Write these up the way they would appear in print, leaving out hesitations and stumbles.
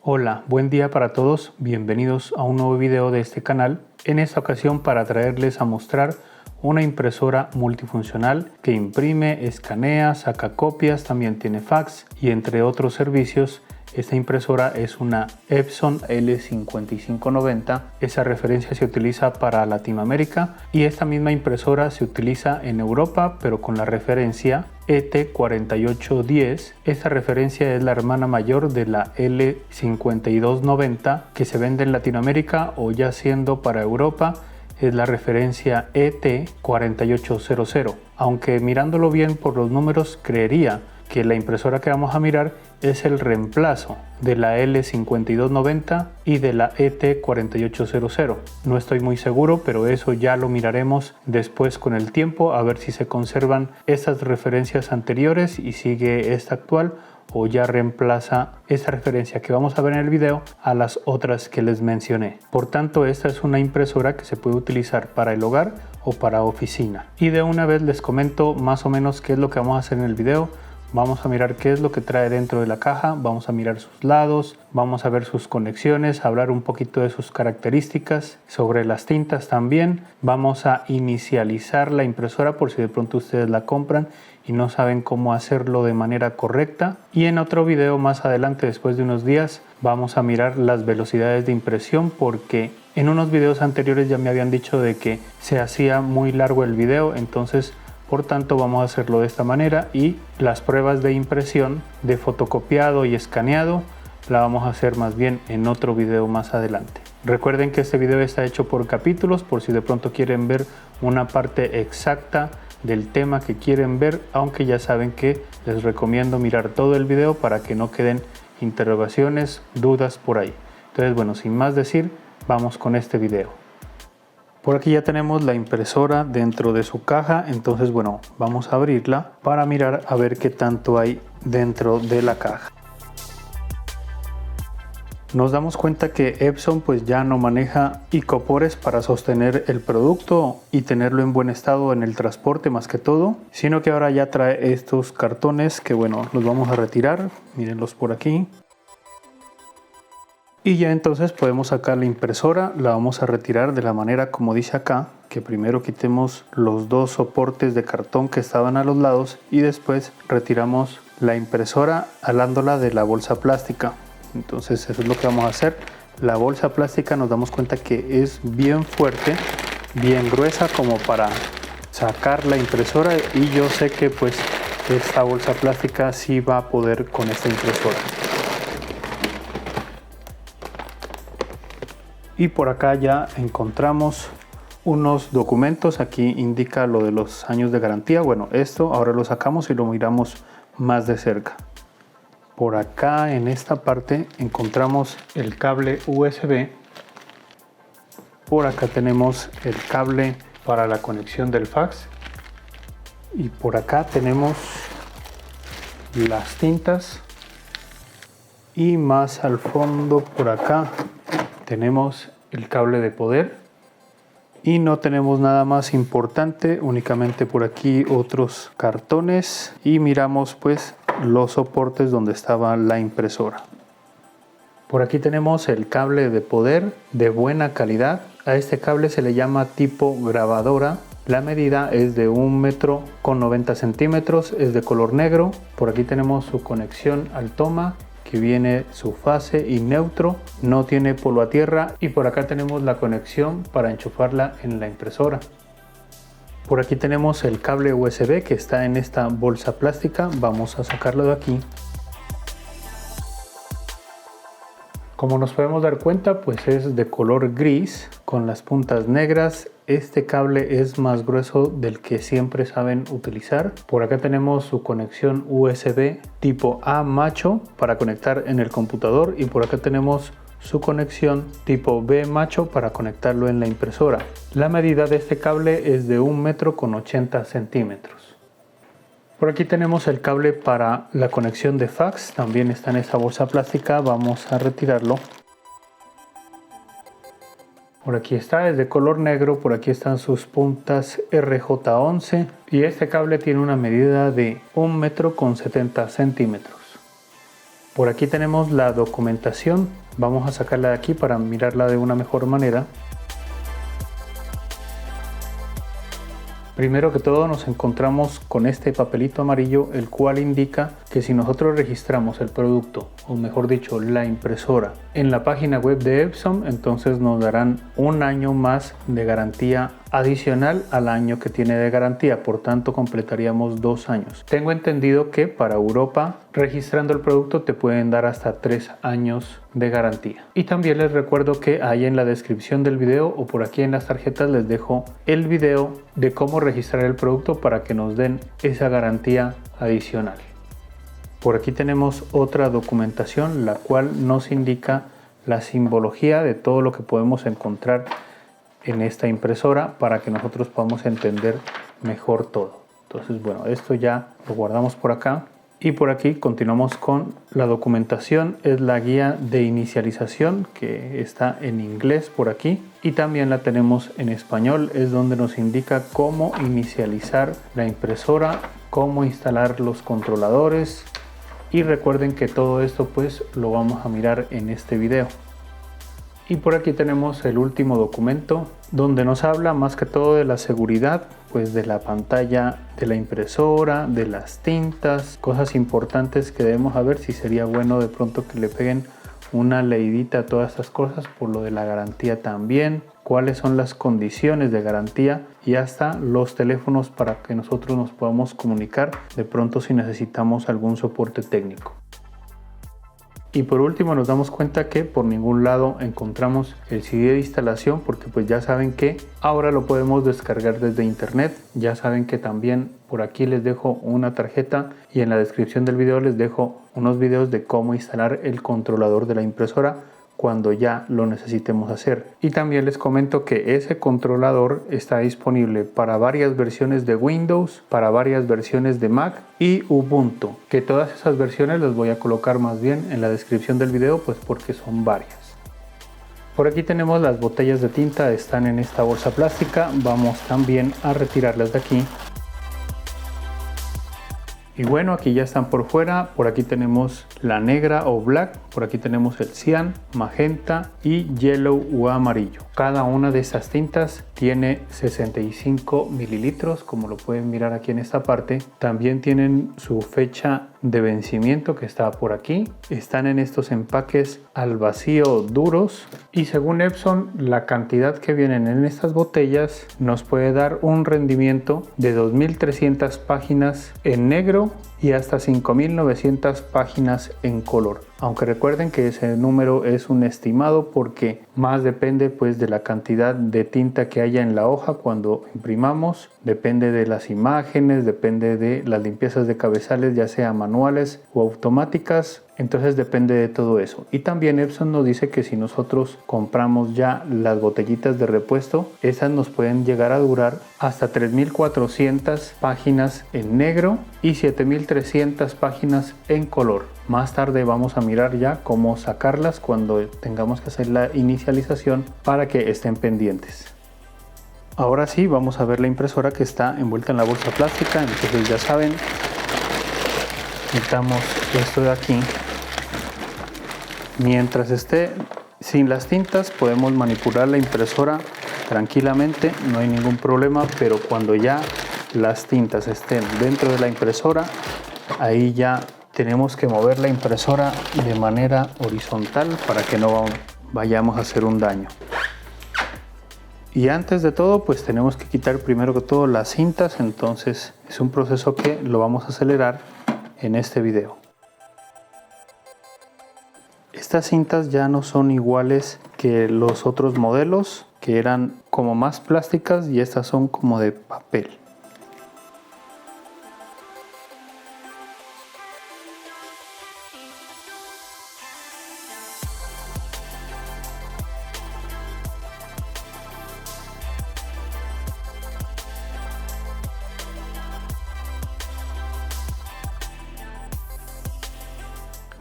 Hola, buen día para todos, bienvenidos a un nuevo video de este canal. En esta ocasión para traerles a mostrar una impresora multifuncional que imprime, escanea, saca copias, también tiene fax y entre otros servicios. Esta impresora es una Epson L5590, esa referencia se utiliza para Latinoamérica y esta misma impresora se utiliza en Europa pero con la referencia ET4810. Esta referencia es la hermana mayor de la L5290 que se vende en Latinoamérica o ya siendo para Europa es la referencia ET4800, aunque mirándolo bien por los números creería que la impresora que vamos a mirar es el reemplazo de la L5290 y de la ET4800. No estoy muy seguro, pero eso ya lo miraremos después con el tiempo, a ver si se conservan estas referencias anteriores y sigue esta actual o ya reemplaza esta referencia que vamos a ver en el video a las otras que les mencioné. Por tanto, esta es una impresora que se puede utilizar para el hogar o para oficina. Y de una vez les comento más o menos qué es lo que vamos a hacer en el video. Vamos a mirar qué es lo que trae dentro de la caja, vamos a mirar sus lados, vamos a ver sus conexiones, hablar un poquito de sus características, sobre las tintas también. Vamos a inicializar la impresora por si de pronto ustedes la compran y no saben cómo hacerlo de manera correcta. Y en otro video más adelante, después de unos días, vamos a mirar las velocidades de impresión porque en unos videos anteriores ya me habían dicho de que se hacía muy largo el video, entonces por tanto vamos a hacerlo de esta manera y las pruebas de impresión de fotocopiado y escaneado la vamos a hacer más bien en otro video más adelante. Recuerden que este video está hecho por capítulos por si de pronto quieren ver una parte exacta del tema que quieren ver, aunque ya saben que les recomiendo mirar todo el video para que no queden interrogaciones, dudas por ahí. Entonces bueno, sin más decir, vamos con este video. Por aquí ya tenemos la impresora dentro de su caja, entonces bueno, vamos a abrirla para mirar a ver qué tanto hay dentro de la caja. Nos damos cuenta que Epson pues ya no maneja icopores para sostener el producto y tenerlo en buen estado en el transporte más que todo, sino que ahora ya trae estos cartones que bueno, los vamos a retirar, mírenlos por aquí. Y ya entonces podemos sacar la impresora, la vamos a retirar de la manera como dice acá, que primero quitemos los dos soportes de cartón que estaban a los lados y después retiramos la impresora alándola de la bolsa plástica. Entonces eso es lo que vamos a hacer. La bolsa plástica nos damos cuenta que es bien fuerte, bien gruesa como para sacar la impresora y yo sé que pues esta bolsa plástica sí va a poder con esta impresora. Y por acá ya encontramos unos documentos, aquí indica lo de los años de garantía. Bueno, esto ahora lo sacamos y lo miramos más de cerca. Por acá en esta parte encontramos el cable USB. Por acá tenemos el cable para la conexión del fax. Y por acá tenemos las tintas. Y más al fondo por acá tenemos el cable de poder y no tenemos nada más importante, únicamente por aquí otros cartones y miramos pues los soportes donde estaba la impresora. Por aquí tenemos el cable de poder de buena calidad. A este cable se le llama tipo grabadora. La medida es de 1,90 m, es de color negro. Por aquí tenemos su conexión al toma, que viene su fase y neutro, no tiene polo a tierra y por acá tenemos la conexión para enchufarla en la impresora. Por aquí tenemos el cable USB que está en esta bolsa plástica, vamos a sacarlo de aquí. Como nos podemos dar cuenta pues es de color gris con las puntas negras. Este cable es más grueso del que siempre saben utilizar. Por acá tenemos su conexión USB tipo A macho para conectar en el computador y por acá tenemos su conexión tipo B macho para conectarlo en la impresora. La medida de este cable es de 1,80 m. Por aquí tenemos el cable para la conexión de fax, también está en esta bolsa plástica, vamos a retirarlo. Por aquí está, es de color negro, por aquí están sus puntas RJ11 y este cable tiene una medida de 1,70 m. Por aquí tenemos la documentación, vamos a sacarla de aquí para mirarla de una mejor manera. Primero que todo nos encontramos con este papelito amarillo, el cual indica que si nosotros registramos el producto, o mejor dicho la impresora, en la página web de Epson, entonces nos darán un año más de garantía adicional al año que tiene de garantía, por tanto completaríamos 2 años. Tengo entendido que para Europa, registrando el producto te pueden dar hasta 3 años de garantía. Y también les recuerdo que ahí en la descripción del video o por aquí en las tarjetas les dejo el video de cómo registrar el producto para que nos den esa garantía adicional. Por aquí tenemos otra documentación, la cual nos indica la simbología de todo lo que podemos encontrar en esta impresora para que nosotros podamos entender mejor todo. Entonces, bueno, esto ya lo guardamos por acá. Y por aquí continuamos con la documentación, es la guía de inicialización que está en inglés por aquí y también la tenemos en español, es donde nos indica cómo inicializar la impresora, cómo instalar los controladores y recuerden que todo esto pues lo vamos a mirar en este video. Y por aquí tenemos el último documento donde nos habla más que todo de la seguridad, pues de la pantalla de la impresora, de las tintas, cosas importantes que debemos saber. Si sería bueno de pronto que le peguen una leidita a todas estas cosas por lo de la garantía también, cuáles son las condiciones de garantía y hasta los teléfonos para que nosotros nos podamos comunicar de pronto si necesitamos algún soporte técnico. Y por último nos damos cuenta que por ningún lado encontramos el CD de instalación porque pues ya saben que ahora lo podemos descargar desde internet. Ya saben que también por aquí les dejo una tarjeta y en la descripción del video les dejo unos videos de cómo instalar el controlador de la impresora cuando ya lo necesitemos hacer. Y también les comento que ese controlador está disponible para varias versiones de Windows, para varias versiones de Mac y Ubuntu, que todas esas versiones las voy a colocar más bien en la descripción del video pues porque son varias. Por aquí tenemos las botellas de tinta, están en esta bolsa plástica, vamos también a retirarlas de aquí. Y bueno, aquí ya están por fuera, por aquí tenemos la negra o black, por aquí tenemos el cian, magenta y yellow o amarillo. Cada una de estas tintas tiene 65 mililitros, como lo pueden mirar aquí en esta parte. También tienen su fecha de vencimiento que está por aquí. Están en estos empaques al vacío duros y según Epson la cantidad que vienen en estas botellas nos puede dar un rendimiento de 2300 páginas en negro y hasta 5900 páginas en color. Aunque recuerden que ese número es un estimado porque más depende pues de la cantidad de tinta que haya en la hoja cuando imprimamos, depende de las imágenes, depende de las limpiezas de cabezales ya sea manuales o automáticas, entonces depende de todo eso. Y también Epson nos dice que si nosotros compramos ya las botellitas de repuesto, esas nos pueden llegar a durar hasta 3400 páginas en negro y 7300 páginas en color. Más tarde vamos a mirar ya cómo sacarlas cuando tengamos que hacer la inicialización para que estén pendientes. Ahora sí, vamos a ver la impresora que está envuelta en la bolsa plástica. Entonces ya saben, quitamos esto de aquí. Mientras esté sin las tintas podemos manipular la impresora tranquilamente, no hay ningún problema, pero cuando ya las tintas estén dentro de la impresora, ahí ya tenemos que mover la impresora de manera horizontal para que no vayamos a hacer un daño. Y antes de todo pues tenemos que quitar primero que todo las cintas, entonces es un proceso que lo vamos a acelerar en este video. Estas cintas ya no son iguales que los otros modelos que eran como más plásticas y estas son como de papel.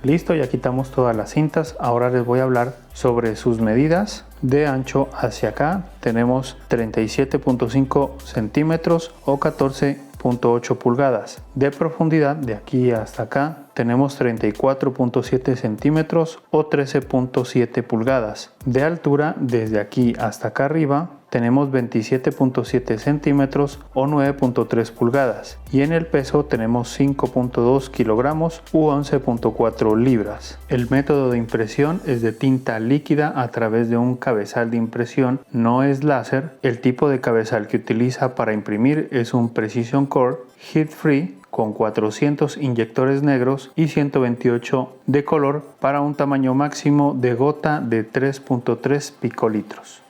Listo, ya quitamos todas las cintas. Ahora les voy a hablar sobre sus medidas. De ancho hacia acá tenemos 37.5 centímetros o 14.8 pulgadas. De profundidad de aquí hasta acá tenemos 34.7 centímetros o 13.7 pulgadas. De altura, desde aquí hasta acá arriba, tenemos 27.7 centímetros o 9.3 pulgadas. Y en el peso tenemos 5.2 kilogramos u 11.4 libras. El método de impresión es de tinta líquida a través de un cabezal de impresión, no es láser. El tipo de cabezal que utiliza para imprimir es un Precision Core Heat Free con 400 inyectores negros y 128 de color para un tamaño máximo de gota de 3.3 picolitros.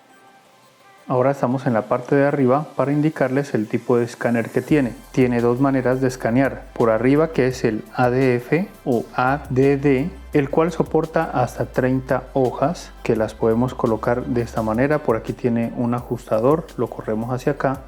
Ahora estamos en la parte de arriba para indicarles el tipo de escáner que tiene. Tiene dos maneras de escanear. Por arriba, que es el ADF o ADD, el cual soporta hasta 30 hojas que las podemos colocar de esta manera. Por aquí tiene un ajustador, lo corremos hacia acá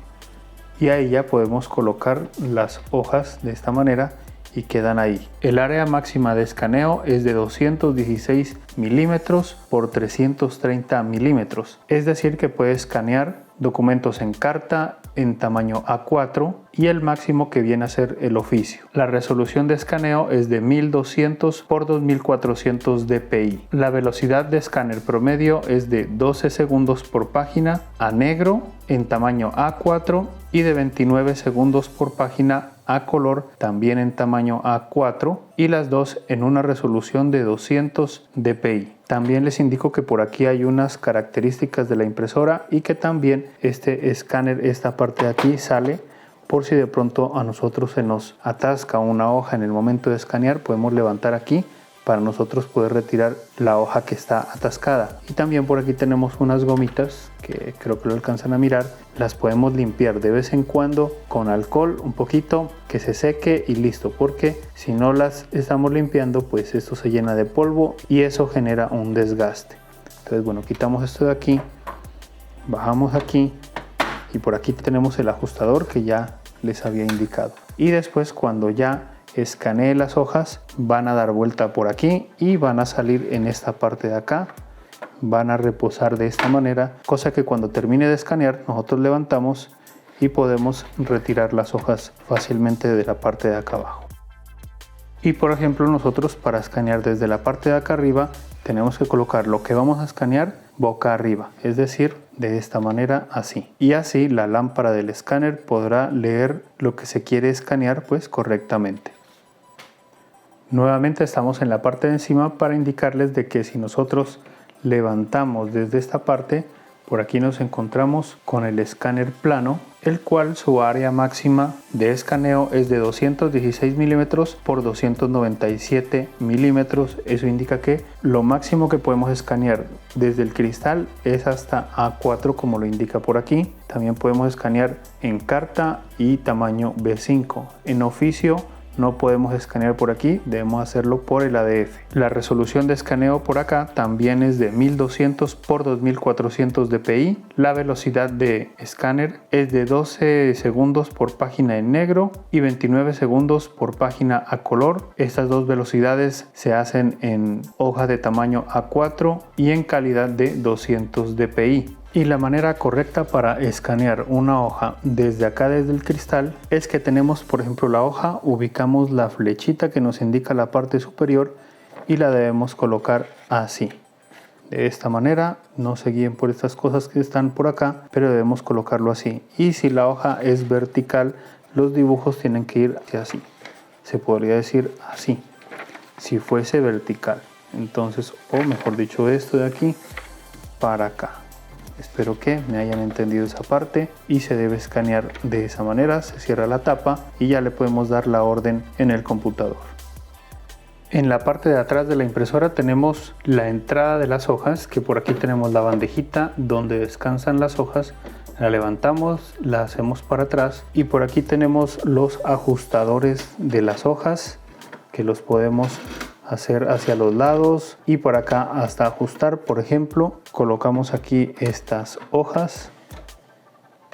y ahí ya podemos colocar las hojas de esta manera y quedan ahí. El área máxima de escaneo es de 216 milímetros por 330 milímetros, es decir que puede escanear documentos en carta en tamaño A4 y el máximo que viene a ser el oficio. La resolución de escaneo es de 1200 por 2400 dpi. La velocidad de escáner promedio es de 12 segundos por página a negro en tamaño A4 y de 29 segundos por página a color también en tamaño A4 y las dos en una resolución de 200 dpi. También les indico que por aquí hay unas características de la impresora y que también este escáner, esta parte de aquí sale por si de pronto a nosotros se nos atasca una hoja en el momento de escanear, podemos levantar aquí para nosotros poder retirar la hoja que está atascada. Y también por aquí tenemos unas gomitas que creo que lo alcanzan a mirar, las podemos limpiar de vez en cuando con alcohol un poquito, que se seque y listo, porque si no las estamos limpiando pues esto se llena de polvo y eso genera un desgaste. Entonces bueno, quitamos esto de aquí, bajamos aquí y por aquí tenemos el ajustador que ya les había indicado. Y después cuando ya escanee las hojas van a dar vuelta por aquí y van a salir en esta parte de acá, van a reposar de esta manera, cosa que cuando termine de escanear nosotros levantamos y podemos retirar las hojas fácilmente de la parte de acá abajo. Y por ejemplo nosotros para escanear desde la parte de acá arriba tenemos que colocar lo que vamos a escanear boca arriba, es decir, de esta manera así. Y así la lámpara del escáner podrá leer lo que se quiere escanear pues correctamente. Nuevamente estamos en la parte de encima para indicarles de que si nosotros levantamos desde esta parte, por aquí nos encontramos con el escáner plano, el cual su área máxima de escaneo es de 216 milímetros por 297 milímetros. Eso indica que lo máximo que podemos escanear desde el cristal es hasta A4 como lo indica por aquí. También podemos escanear en carta y tamaño B5. En oficio no podemos escanear por aquí, debemos hacerlo por el ADF. La resolución de escaneo por acá también es de 1200 por 2400 dpi. La velocidad de escáner es de 12 segundos por página en negro y 29 segundos por página a color. Estas dos velocidades se hacen en hoja de tamaño A4 y en calidad de 200 dpi. Y la manera correcta para escanear una hoja desde acá, desde el cristal, es que tenemos, por ejemplo, la hoja, ubicamos la flechita que nos indica la parte superior y la debemos colocar así. De esta manera, no se guíen por estas cosas que están por acá, pero debemos colocarlo así. Y si la hoja es vertical, los dibujos tienen que ir hacia así. Se podría decir así, si fuese vertical. Entonces, o mejor dicho, esto de aquí para acá. Espero que me hayan entendido esa parte y se debe escanear de esa manera, se cierra la tapa y ya le podemos dar la orden en el computador. En la parte de atrás de la impresora tenemos la entrada de las hojas, que por aquí tenemos la bandejita donde descansan las hojas, la levantamos, la hacemos para atrás y por aquí tenemos los ajustadores de las hojas que los podemos hacer hacia los lados y por acá hasta ajustar. Por ejemplo, colocamos aquí estas hojas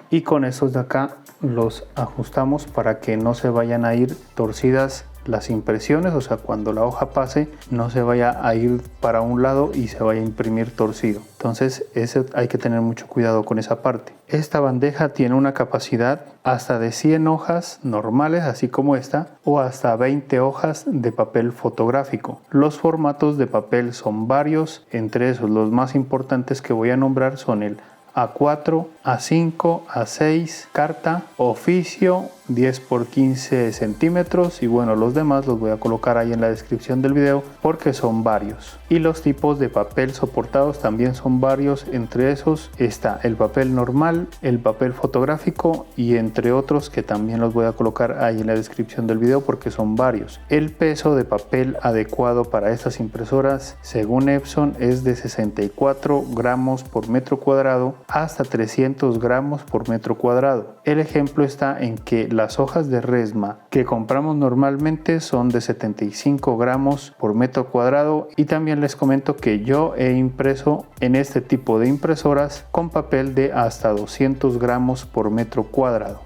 y con estos de acá los ajustamos para que no se vayan a ir torcidas las impresiones, o sea, cuando la hoja pase no se vaya a ir para un lado y se vaya a imprimir torcido. Entonces hay que tener mucho cuidado con esa parte. Esta bandeja tiene una capacidad hasta de 100 hojas normales, así como esta, o hasta 20 hojas de papel fotográfico. Los formatos de papel son varios, entre esos los más importantes que voy a nombrar son el A4, A5, A6, carta, oficio, 10 por 15 centímetros, y bueno, los demás los voy a colocar ahí en la descripción del video porque son varios. Y los tipos de papel soportados también son varios, entre esos está el papel normal, el papel fotográfico y entre otros que también los voy a colocar ahí en la descripción del video porque son varios. El peso de papel adecuado para estas impresoras según Epson es de 64 gramos por metro cuadrado hasta 300 gramos por metro cuadrado. El ejemplo está en que las hojas de resma que compramos normalmente son de 75 gramos por metro cuadrado, y también les comento que yo he impreso en este tipo de impresoras con papel de hasta 200 gramos por metro cuadrado.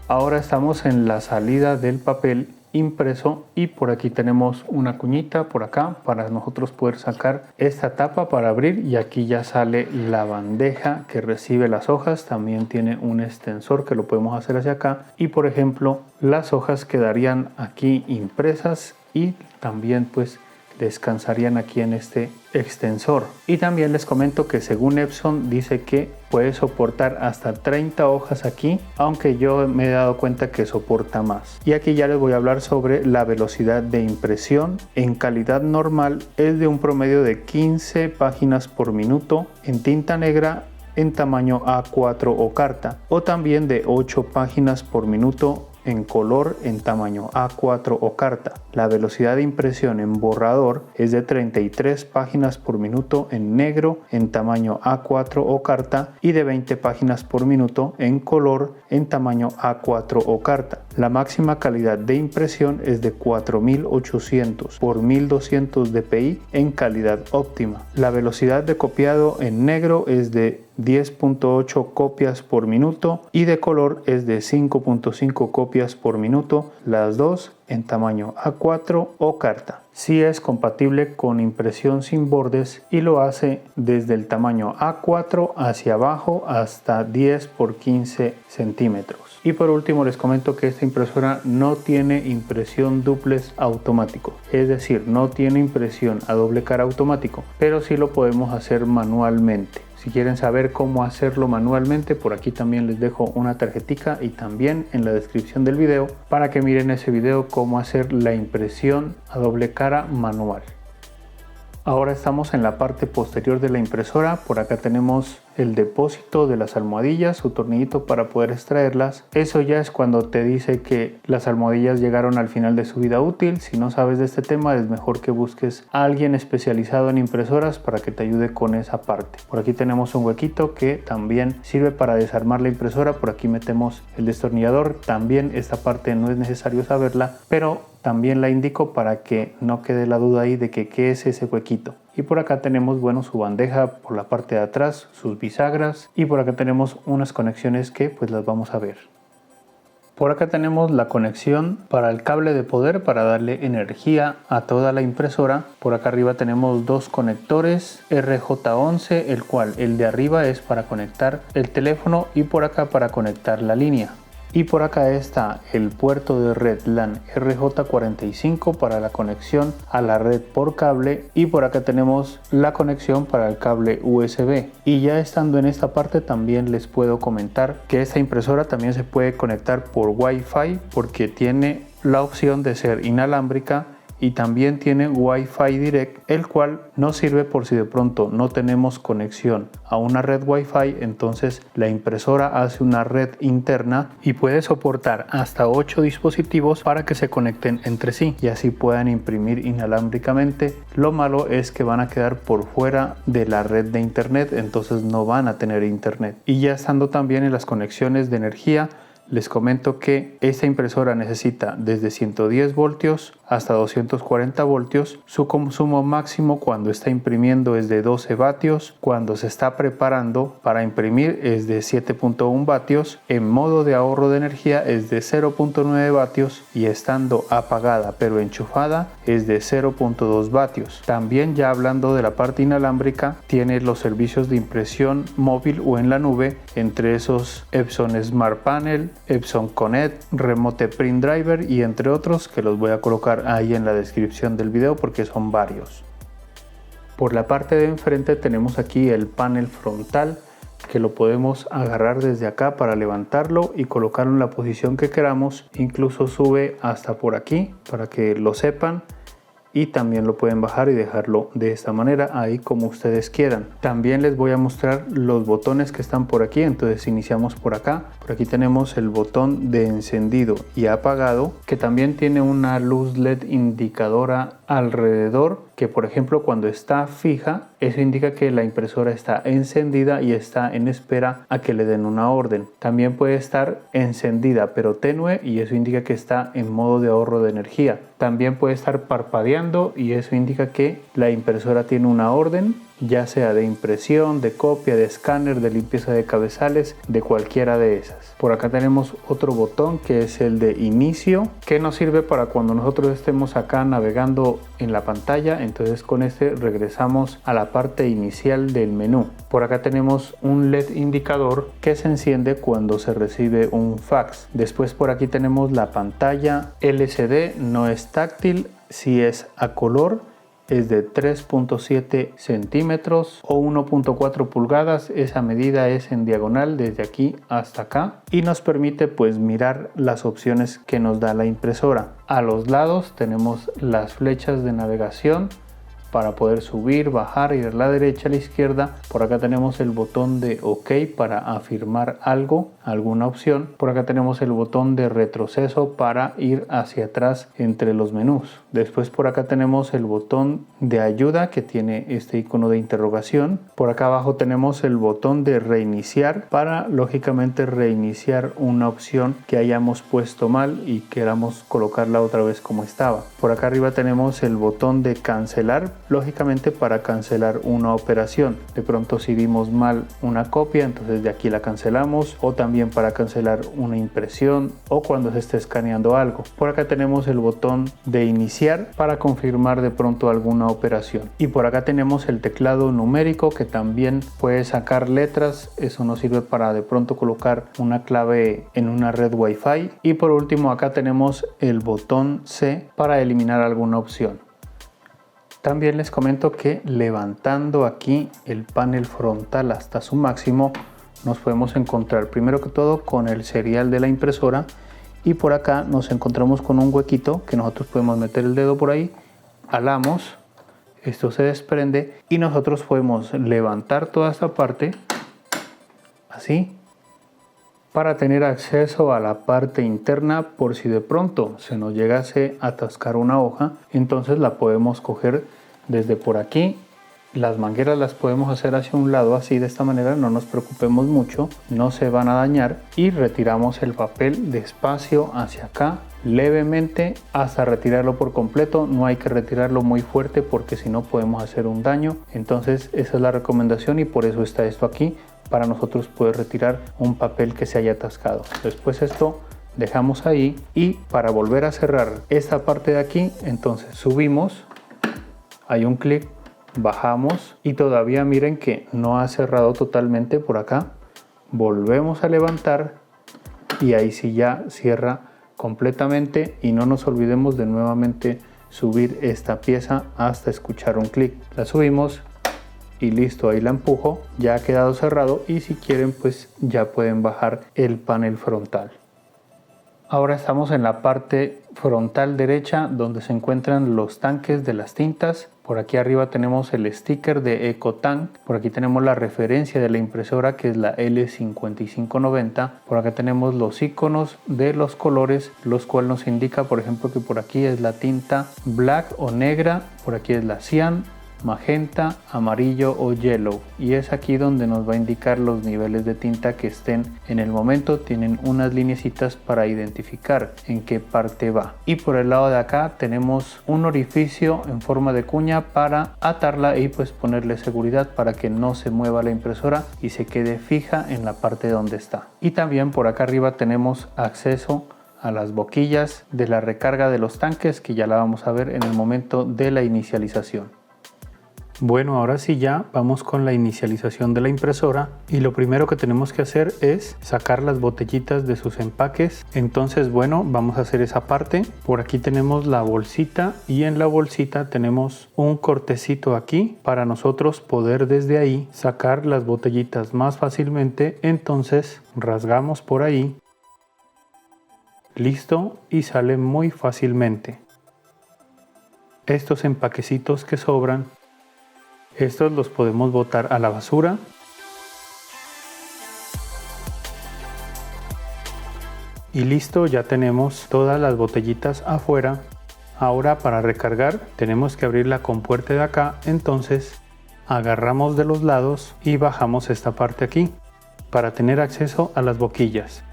Ahora estamos en la salida del papel impreso y por aquí tenemos una cuñita por acá para nosotros poder sacar esta tapa para abrir, y aquí ya sale la bandeja que recibe las hojas. También tiene un extensor que lo podemos hacer hacia acá, y por ejemplo las hojas quedarían aquí impresas y también pues descansarían aquí en este extensor. Y también les comento que según Epson dice que puede soportar hasta 30 hojas aquí, aunque yo me he dado cuenta que soporta más. Y aquí ya les voy a hablar sobre la velocidad de impresión. En calidad normal es de un promedio de 15 páginas por minuto en tinta negra en tamaño A4 o carta, o también de 8 páginas por minuto en color en tamaño A4 o carta. La velocidad de impresión en borrador es de 33 páginas por minuto en negro en tamaño A4 o carta y de 20 páginas por minuto en color en tamaño A4 o carta. La máxima calidad de impresión es de 4800 por 1200 dpi en calidad óptima. La velocidad de copiado en negro es de 10.8 copias por minuto y de color es de 5.5 copias por minuto, las dos en tamaño A4 o carta. Sí es compatible con impresión sin bordes y lo hace desde el tamaño A4 hacia abajo hasta 10 por 15 centímetros. Y por último les comento que esta impresora no tiene impresión duplex automático, es decir, no tiene impresión a doble cara automático, pero sí lo podemos hacer manualmente. Si quieren saber cómo hacerlo manualmente, por aquí también les dejo una tarjetica y también en la descripción del video para que miren ese video cómo hacer la impresión a doble cara manual. Ahora estamos en la parte posterior de la impresora. Por acá tenemos el depósito de las almohadillas, su tornillito para poder extraerlas. Eso ya es cuando te dice que las almohadillas llegaron al final de su vida útil. Si no sabes de este tema, es mejor que busques a alguien especializado en impresoras para que te ayude con esa parte. Por aquí tenemos un huequito que también sirve para desarmar la impresora. Por aquí metemos el destornillador. También esta parte no es necesario saberla, pero también la indico para que no quede la duda ahí de que qué es ese huequito. Y por acá tenemos, bueno, su bandeja por la parte de atrás, sus bisagras, y por acá tenemos unas conexiones que pues las vamos a ver. Por acá tenemos la conexión para el cable de poder para darle energía a toda la impresora. Por acá arriba tenemos dos conectores RJ11, el cual el de arriba es para conectar el teléfono y por acá para conectar la línea. Y por acá está el puerto de red LAN RJ45 para la conexión a la red por cable, y por acá tenemos la conexión para el cable USB. Y ya estando en esta parte también les puedo comentar que esta impresora también se puede conectar por Wi-Fi porque tiene la opción de ser inalámbrica y también tiene Wi-Fi Direct, el cual nos sirve por si de pronto no tenemos conexión a una red Wi-Fi. Entonces la impresora hace una red interna y puede soportar hasta 8 dispositivos para que se conecten entre sí y así puedan imprimir inalámbricamente. Lo malo es que van a quedar por fuera de la red de internet, entonces no van a tener internet. Y ya estando también en las conexiones de energía, les comento que esta impresora necesita desde 110 voltios hasta 240 voltios. Su consumo máximo cuando está imprimiendo es de 12 vatios. Cuando se está preparando para imprimir es de 7.1 vatios. En modo de ahorro de energía es de 0.9 vatios y estando apagada pero enchufada es de 0.2 vatios. También, ya hablando de la parte inalámbrica, tiene los servicios de impresión móvil o en la nube, entre esos Epson Smart Panel, Epson Connect, Remote Print Driver y entre otros que los voy a colocar ahí en la descripción del video porque son varios. Por la parte de enfrente tenemos aquí el panel frontal, que lo podemos agarrar desde acá para levantarlo y colocarlo en la posición que queramos. Incluso sube hasta por aquí para que lo sepan, y también lo pueden bajar y dejarlo de esta manera, ahí como ustedes quieran. También les voy a mostrar los botones que están por aquí. Entonces iniciamos por acá. Por aquí tenemos el botón de encendido y apagado, que también tiene una luz LED indicadora alrededor, que por ejemplo cuando está fija, eso indica que la impresora está encendida y está en espera a que le den una orden. También puede estar encendida pero tenue y eso indica que está en modo de ahorro de energía. También puede estar parpadeando y eso indica que la impresora tiene una orden, ya sea de impresión, de copia, de escáner, de limpieza de cabezales, de cualquiera de esas. Por acá tenemos otro botón que es el de inicio, que nos sirve para cuando nosotros estemos acá navegando en la pantalla. Entonces con este regresamos a la parte inicial del menú. Por acá tenemos un LED indicador que se enciende cuando se recibe un fax. Después por aquí tenemos la pantalla LCD, no es táctil, si es a color. Es de 3.7 centímetros o 1.4 pulgadas. Esa medida es en diagonal desde aquí hasta acá y nos permite pues mirar las opciones que nos da la impresora. A los lados tenemos las flechas de navegación para poder subir, bajar, ir a la derecha, a la izquierda. Por acá tenemos el botón de OK para afirmar algo, alguna opción. Por acá tenemos el botón de retroceso para ir hacia atrás entre los menús. Después por acá tenemos el botón de ayuda que tiene este icono de interrogación. Por acá abajo tenemos el botón de reiniciar para lógicamente reiniciar una opción que hayamos puesto mal y queramos colocarla otra vez como estaba. Por acá arriba tenemos el botón de cancelar, lógicamente para cancelar una operación. De pronto si dimos mal una copia, entonces de aquí la cancelamos, o también para cancelar una impresión o cuando se esté escaneando algo. Por acá tenemos el botón de iniciar para confirmar de pronto alguna operación. Y por acá tenemos el teclado numérico que también puede sacar letras. Eso nos sirve para de pronto colocar una clave en una red Wi-Fi. Y por último acá tenemos el botón C para eliminar alguna opción. También les comento que levantando aquí el panel frontal hasta su máximo nos podemos encontrar primero que todo con el serial de la impresora, y por acá nos encontramos con un huequito que nosotros podemos meter el dedo por ahí, jalamos, esto se desprende y nosotros podemos levantar toda esta parte así para tener acceso a la parte interna. Por si de pronto se nos llegase a atascar una hoja, entonces la podemos coger desde por aquí. Las mangueras las podemos hacer hacia un lado así, de esta manera, no nos preocupemos mucho, no se van a dañar, y retiramos el papel despacio hacia acá, levemente hasta retirarlo por completo. No hay que retirarlo muy fuerte porque si no podemos hacer un daño. Entonces esa es la recomendación y por eso está esto aquí, para nosotros poder retirar un papel que se haya atascado. Después esto dejamos ahí, y para volver a cerrar esta parte de aquí, entonces subimos, hay un clic, bajamos y todavía miren que no ha cerrado totalmente por acá. Volvemos a levantar y ahí sí ya cierra completamente, y no nos olvidemos de nuevamente subir esta pieza hasta escuchar un clic. La subimos y listo, ahí la empujo, ya ha quedado cerrado, y si quieren pues ya pueden bajar el panel frontal. Ahora estamos en la parte frontal derecha donde se encuentran los tanques de las tintas. Por aquí arriba tenemos el sticker de EcoTank. Por aquí tenemos la referencia de la impresora que es la L5590. Por acá tenemos los iconos de los colores, los cuales nos indica por ejemplo que por aquí es la tinta black o negra, por aquí es la cian, magenta, amarillo o yellow, y es aquí donde nos va a indicar los niveles de tinta que estén en el momento. Tienen unas lineecitas para identificar en qué parte va, y por el lado de acá tenemos un orificio en forma de cuña para atarla y pues ponerle seguridad para que no se mueva la impresora y se quede fija en la parte donde está. Y también por acá arriba tenemos acceso a las boquillas de la recarga de los tanques, que ya la vamos a ver en el momento de la inicialización. Bueno, ahora sí ya vamos con la inicialización de la impresora, y lo primero que tenemos que hacer es sacar las botellitas de sus empaques. Entonces, bueno, vamos a hacer esa parte. Por aquí tenemos la bolsita, y en la bolsita tenemos un cortecito aquí para nosotros poder desde ahí sacar las botellitas más fácilmente. Entonces rasgamos por ahí, listo, y sale muy fácilmente. Estos empaquecitos que sobran, estos los podemos botar a la basura. Y listo, ya tenemos todas las botellitas afuera. Ahora para recargar tenemos que abrir la compuerta de acá. Entonces agarramos de los lados y bajamos esta parte aquí para tener acceso a las boquillas.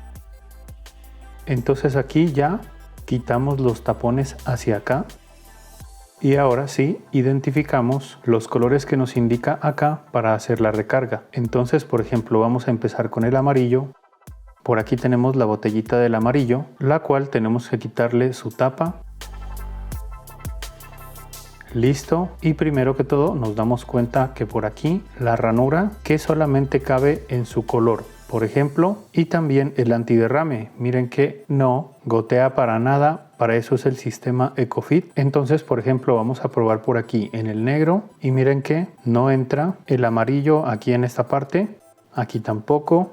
Entonces aquí ya quitamos los tapones hacia acá. Y ahora sí, identificamos los colores que nos indica acá para hacer la recarga. Entonces, por ejemplo, vamos a empezar con el amarillo. Por aquí tenemos la botellita del amarillo, la cual tenemos que quitarle su tapa. Listo. Y primero que todo nos damos cuenta que por aquí la ranura que solamente cabe en su color, por ejemplo, y también el antiderrame. Miren que no gotea para nada. Para eso es el sistema EcoFit. Entonces, por ejemplo, vamos a probar por aquí en el negro, y miren que no entra el amarillo aquí en esta parte, aquí tampoco,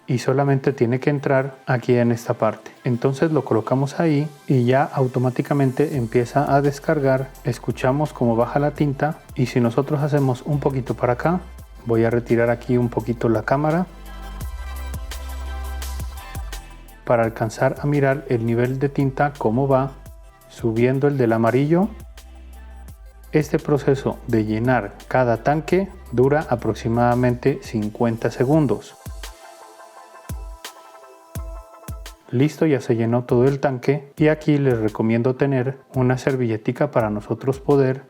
y solamente tiene que entrar aquí en esta parte. Entonces lo colocamos ahí y ya automáticamente empieza a descargar. Escuchamos cómo baja la tinta, y si nosotros hacemos un poquito para acá, voy a retirar aquí un poquito la cámara para alcanzar a mirar el nivel de tinta cómo va subiendo el del amarillo. Este proceso de llenar cada tanque dura aproximadamente 50 segundos. Listo, ya se llenó todo el tanque, y aquí les recomiendo tener una servilletica para nosotros poder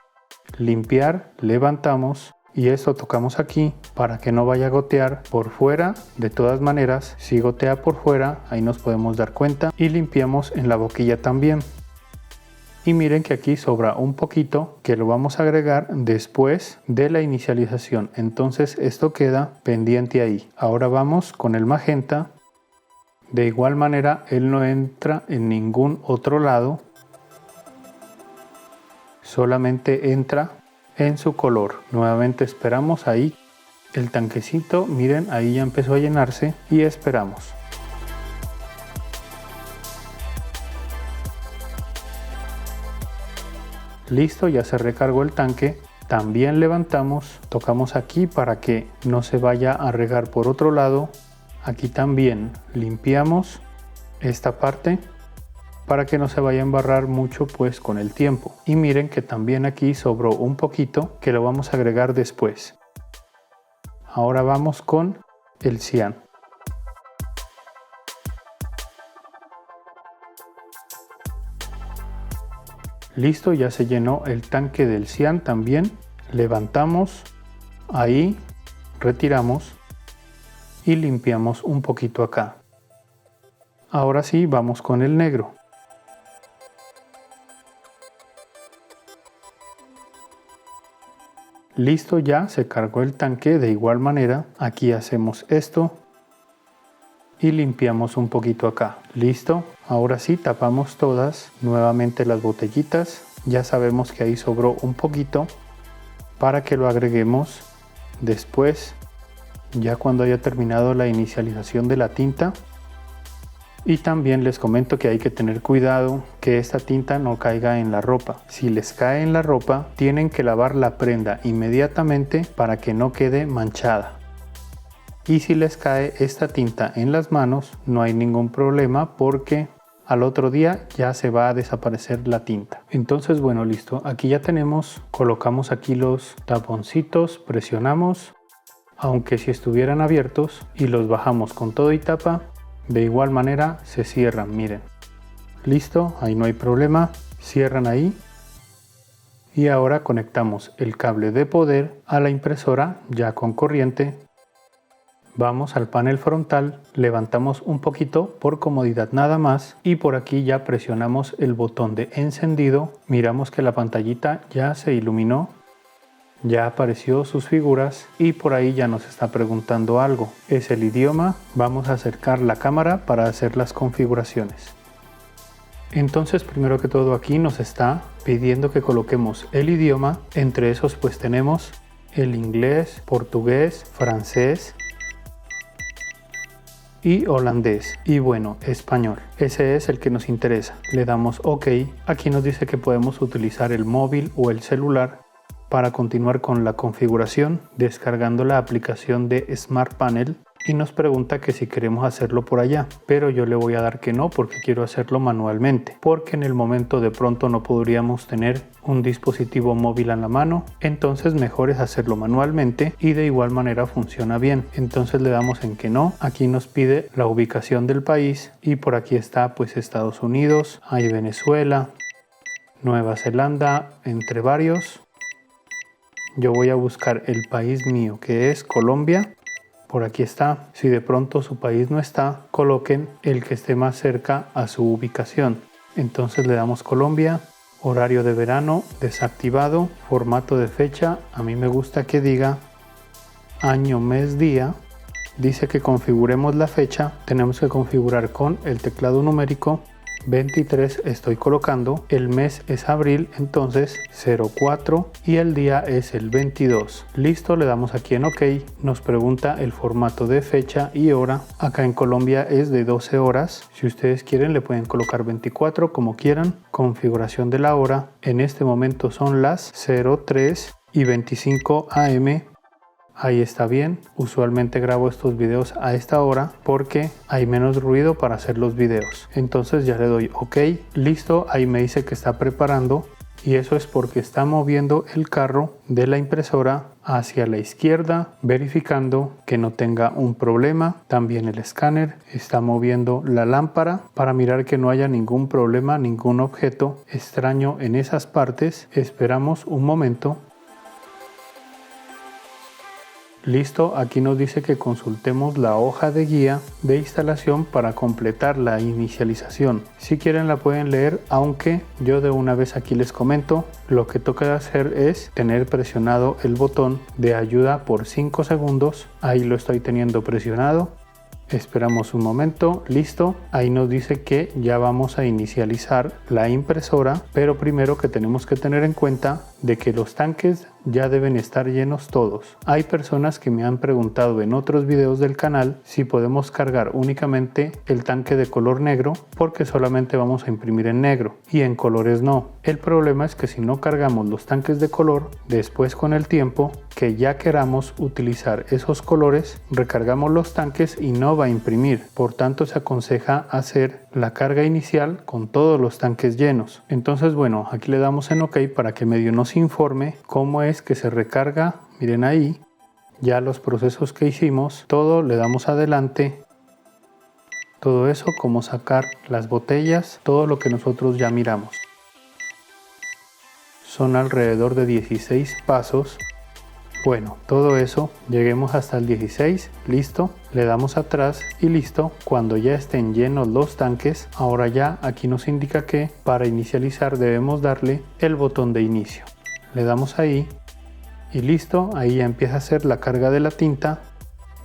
limpiar. Levantamos y esto tocamos aquí para que no vaya a gotear por fuera. De todas maneras, si gotea por fuera, ahí nos podemos dar cuenta, y limpiamos en la boquilla también. Y miren que aquí sobra un poquito que lo vamos a agregar después de la inicialización. Entonces esto queda pendiente ahí. Ahora vamos con el magenta. De igual manera, él no entra en ningún otro lado, solamente entra en su color. Nuevamente esperamos ahí el tanquecito, miren, ahí ya empezó a llenarse, y esperamos. Listo, ya se recargó el tanque. También levantamos, tocamos aquí para que no se vaya a regar por otro lado. Aquí también limpiamos esta parte para que no se vaya a embarrar mucho pues con el tiempo. Y miren que también aquí sobró un poquito que lo vamos a agregar después. Ahora vamos con el cian. Listo, ya se llenó el tanque del cian también. Levantamos, ahí retiramos y limpiamos un poquito acá. Ahora sí, vamos con el negro. Listo, ya se cargó el tanque. De igual manera, aquí hacemos esto y limpiamos un poquito acá. Listo, ahora sí tapamos todas nuevamente las botellitas. Ya sabemos que ahí sobró un poquito para que lo agreguemos después, ya cuando haya terminado la inicialización de la tinta. Y también les comento que hay que tener cuidado que esta tinta no caiga en la ropa. Si les cae en la ropa, tienen que lavar la prenda inmediatamente para que no quede manchada. Y si les cae esta tinta en las manos, no hay ningún problema porque al otro día ya se va a desaparecer la tinta. Entonces bueno, listo, aquí ya tenemos, colocamos aquí los taponcitos, presionamos, aunque si estuvieran abiertos, y los bajamos con todo y tapa, de igual manera se cierran, miren. Listo, ahí no hay problema, cierran ahí. Y ahora conectamos el cable de poder a la impresora ya con corriente. Vamos al panel frontal, levantamos un poquito por comodidad nada más y por aquí ya presionamos el botón de encendido. Miramos que la pantallita ya se iluminó, ya apareció sus figuras y por ahí ya nos está preguntando algo. Es el idioma, vamos a acercar la cámara para hacer las configuraciones. Entonces primero que todo aquí nos está pidiendo que coloquemos el idioma, entre esos pues tenemos el inglés, portugués, francés y holandés y bueno, español. Ese es el que nos interesa. Le damos OK. Aquí nos dice que podemos utilizar el móvil o el celular para continuar con la configuración descargando la aplicación de Smart Panel y nos pregunta que si queremos hacerlo por allá, pero yo le voy a dar que no porque quiero hacerlo manualmente, porque en el momento de pronto no podríamos tener un dispositivo móvil en la mano, entonces mejor es hacerlo manualmente y de igual manera funciona bien. Entonces le damos en que no, aquí nos pide la ubicación del país y por aquí está pues Estados Unidos, hay Venezuela, Nueva Zelanda, entre varios. Yo voy a buscar el país mío que es Colombia. Por aquí está. Si de pronto su país no está, coloquen el que esté más cerca a su ubicación. Entonces le damos Colombia, horario de verano desactivado, formato de fecha. A mí me gusta que diga año, mes, día. Dice que configuremos la fecha. Tenemos que configurar con el teclado numérico. 23 estoy colocando, el mes es abril, entonces 04 y el día es el 22. Listo, le damos aquí en OK, nos pregunta el formato de fecha y hora. Acá en Colombia es de 12 horas, si ustedes quieren le pueden colocar 24 como quieran. Configuración de la hora, en este momento son las 03:25 AM. Ahí está bien, usualmente grabo estos videos a esta hora porque hay menos ruido para hacer los videos. Entonces ya le doy OK, listo, ahí me dice que está preparando y eso es porque está moviendo el carro de la impresora hacia la izquierda, verificando que no tenga un problema. También el escáner está moviendo la lámpara para mirar que no haya ningún problema, ningún objeto extraño en esas partes. Esperamos un momento. Listo, aquí nos dice que consultemos la hoja de guía de instalación para completar la inicialización. Si quieren la pueden leer, aunque yo de una vez aquí les comento, lo que toca hacer es tener presionado el botón de ayuda por 5 segundos. Ahí lo estoy teniendo presionado. Esperamos un momento, listo, ahí nos dice que ya vamos a inicializar la impresora, pero primero que tenemos que tener en cuenta de que los tanques ya deben estar llenos todos. Hay personas que me han preguntado en otros videos del canal si podemos cargar únicamente el tanque de color negro porque solamente vamos a imprimir en negro y en colores no. El problema es que si no cargamos los tanques de color, después con el tiempo que ya queramos utilizar esos colores, recargamos los tanques y no va a imprimir. Por tanto se aconseja hacer la carga inicial con todos los tanques llenos. Entonces bueno, aquí le damos en OK para que medio nos informe cómo es que se recarga. Miren ahí ya los procesos que hicimos, todo le damos adelante, todo eso, como sacar las botellas, todo lo que nosotros ya miramos. Son alrededor de 16 pasos. Bueno, todo eso, lleguemos hasta el 16, listo, le damos atrás y listo. Cuando ya estén llenos los tanques, ahora ya aquí nos indica que para inicializar debemos darle el botón de inicio. Le damos ahí y listo, ahí ya empieza a hacer la carga de la tinta.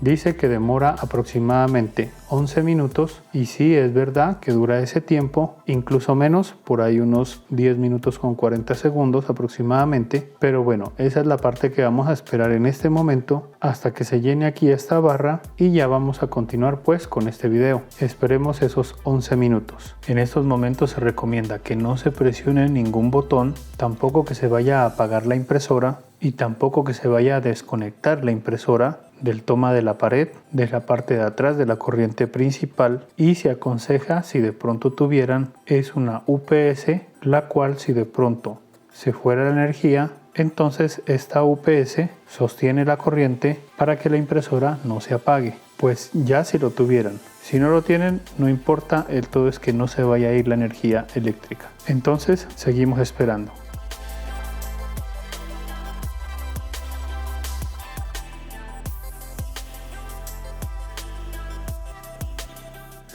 Dice que demora aproximadamente 11 minutos y sí, es verdad que dura ese tiempo, incluso menos, por ahí unos 10 minutos con 40 segundos aproximadamente. Pero bueno, esa es la parte que vamos a esperar en este momento hasta que se llene aquí esta barra y ya vamos a continuar pues con este video. Esperemos esos 11 minutos. En estos momentos se recomienda que no se presione ningún botón, tampoco que se vaya a apagar la impresora y tampoco que se vaya a desconectar la impresora. del toma de la pared, de la parte de atrás de la corriente principal, y se aconseja, si de pronto tuvieran, es una UPS, la cual si de pronto se fuera la energía, entonces esta UPS sostiene la corriente para que la impresora no se apague. Pues ya si lo tuvieran. Si no lo tienen, no importa, el todo es que no se vaya a ir la energía eléctrica. Entonces seguimos esperando.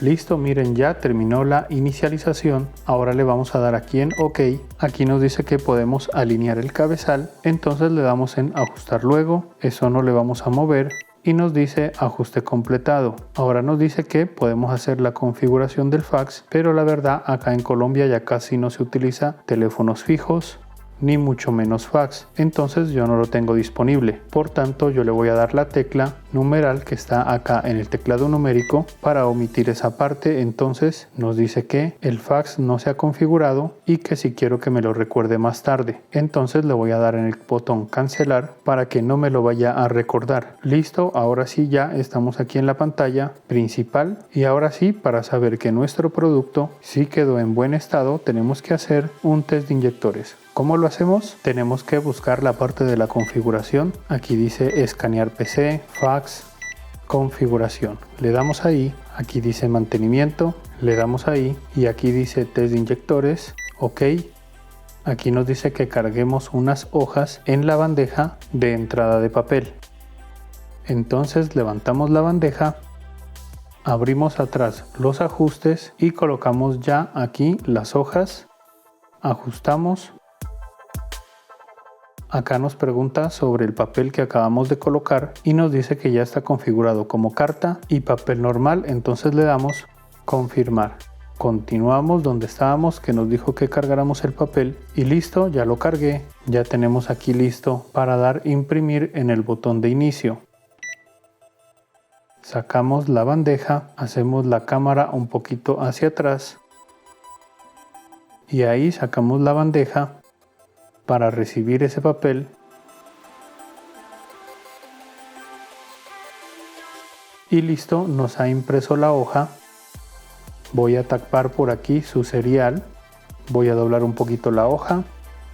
Listo, miren, ya terminó la inicialización. Ahora le vamos a dar aquí en OK. Aquí nos dice que podemos alinear el cabezal, entonces le damos en ajustar luego. Eso no le vamos a mover y nos dice ajuste completado. Ahora nos dice que podemos hacer la configuración del fax, pero la verdad acá en Colombia ya casi no se utiliza teléfonos fijos ni mucho menos fax, entonces yo no lo tengo disponible. Por tanto, yo le voy a dar la tecla numeral que está acá en el teclado numérico para omitir esa parte. Entonces nos dice que el fax no se ha configurado y que si quiero que me lo recuerde más tarde, entonces le voy a dar en el botón cancelar para que no me lo vaya a recordar. Listo, ahora sí ya estamos aquí en la pantalla principal, y ahora sí, para saber que nuestro producto sí quedó en buen estado, tenemos que hacer un test de inyectores. ¿Cómo lo hacemos? Tenemos que buscar la parte de la configuración. Aquí dice escanear PC, fax, configuración. Le damos ahí, aquí dice mantenimiento, le damos ahí y aquí dice test de inyectores, OK. Aquí nos dice que carguemos unas hojas en la bandeja de entrada de papel. Entonces levantamos la bandeja, abrimos atrás los ajustes y colocamos ya aquí las hojas, ajustamos. Acá nos pregunta sobre el papel que acabamos de colocar y nos dice que ya está configurado como carta y papel normal, entonces le damos confirmar. Continuamos donde estábamos, que nos dijo que cargáramos el papel, y listo, ya lo cargué. Ya tenemos aquí listo para dar imprimir en el botón de inicio. Sacamos la bandeja, hacemos la cámara un poquito hacia atrás y ahí sacamos la bandeja para recibir ese papel, y listo, nos ha impreso la hoja. Voy a tapar por aquí su serial, voy a doblar un poquito la hoja,